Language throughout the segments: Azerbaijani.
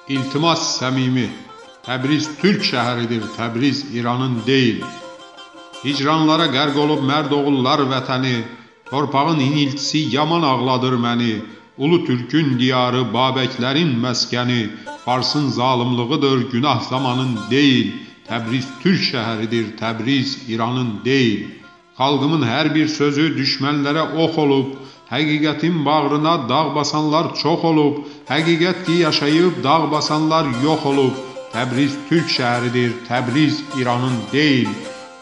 İltimas səmimi, Təbriz Türk şəhəridir, Təbriz İranın deyil. Hicranlara qərq olub mərd oğullar vətəni, torpağın iniltisi yaman ağladır məni. Ulu Türkün diyarı, Babəklərin məskəni, Farsın zalımlığıdır, günah zamanın deyil. Təbriz Türk şəhəridir, Təbriz İranın deyil. Xalqımın hər bir sözü düşmənlərə ox olub, həqiqətin bağrına dağ basanlar çox olub, həqiqət ki yaşayıb dağ basanlar yox olub. Təbriz Türk şəhəridir, Təbriz İranın deyil.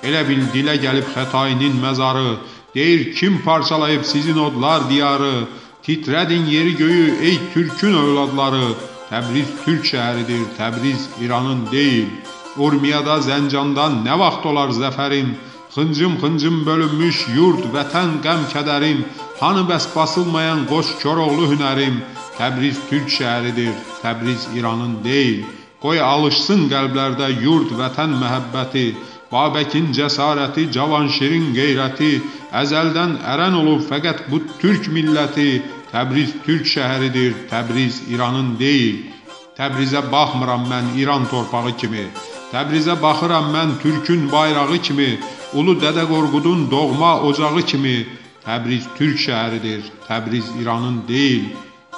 Elə bil dilə gəlib Xətainin məzarı, deyir kim parçalayıb sizin odlar diyarı. Titrədin yeri göyü ey Türkün övladları, Təbriz Türk şəhəridir, Təbriz İranın deyil. Urmiyada, Zəncanda nə vaxt olar zəfərim, xıncım bölünmüş yurt, vətən, qəm, kədərim, hanı bəs basılmayan qoç Koroğlu hünərim. Təbriz Türk şəhəridir, Təbriz İranın deyil. Qoy alışsın qəlblərdə yurt, vətən məhəbbəti, Babəkin cəsarəti, Cavanşirin qeyrəti, əzəldən ərən olub fəqət bu Türk milləti. Təbriz Türk şəhəridir, Təbriz İranın deyil. Təbrizə baxmıram mən İran torpağı kimi, Təbrizə baxıram mən Türkün bayrağı kimi, Ulu Dədə Qorqudun doğma ocağı kimi. Təbriz Türk şəhəridir, Təbriz İranın deyil.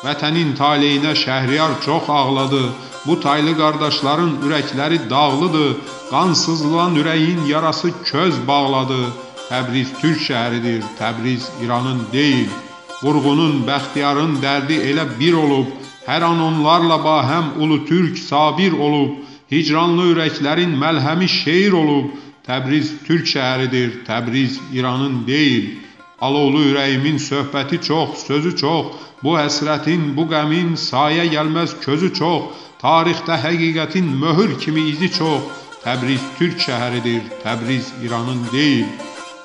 Vətənin taleyinə Şəhriyar çox ağladı, bu taylı qardaşların ürəkləri dağlıdır, qan sızılan ürəyin yarası köz bağladı. Təbriz Türk şəhəridir, Təbriz İranın deyil. Vurğunun, Bəxtiyarın dərdi elə bir olub, hər an onlarla bahəm Ulu Türk sabir olub, hicranlı ürəklərin məlhəmi şeir olub. Təbriz Türk şəhəridir, Təbriz İranın deyil. Alovlu ürəyimin söhbəti çox, sözü çox, bu həsrətin, bu qəmin sayə gəlməz közü çox, tarixdə həqiqətin möhür kimi izi çox. Təbriz Türk şəhəridir, Təbriz İranın deyil.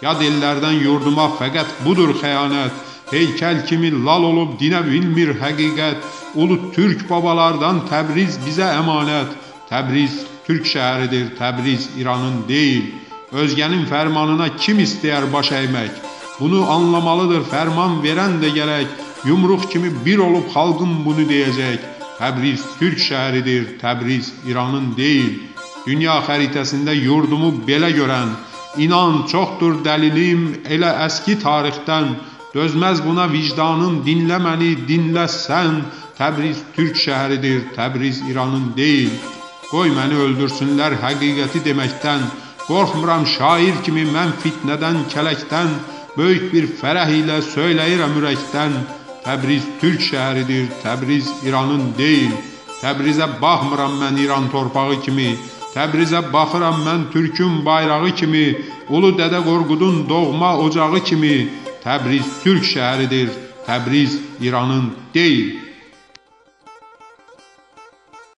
Yad ellərdən yurduma fəqət budur xəyanət, heykəl kimi lal olub dinə bilmir həqiqət. Ulu Türk babalardan Təbriz bizə əmanət. Təbriz Türk şəhəridir, Təbriz İranın deyil. Özgənin fərmanına kim istəyər baş əymək? Bunu anlamalıdır fərman verən də gərək. Yumruq kimi bir olub xalqım bunu deyəcək. Təbriz Türk şəhəridir, Təbriz İranın deyil. Dünya xəritəsində yurdumu belə görən, İnan çoxdur dəlilim elə əski tarixdən, dözməz buna vicdanın, dinlə məni, dinlə sən. Təbriz Türk şəhəridir, Təbriz İranın deyil. Qoy məni öldürsünlər həqiqəti deməkdən, qorxmuram şair kimi mən fitnədən, kələkdən, böyük bir fərəh ilə söyləyirəm ürəkdən. Təbriz Türk şəhəridir, Təbriz İranın deyil. Təbrizə baxmıram mən İran torpağı kimi, Təbrizə baxıram mən Türkün bayrağı kimi, Ulu Dədə Qorqudun doğma ocağı kimi. Təbriz Türk şəhəridir, Təbriz İranın deyil.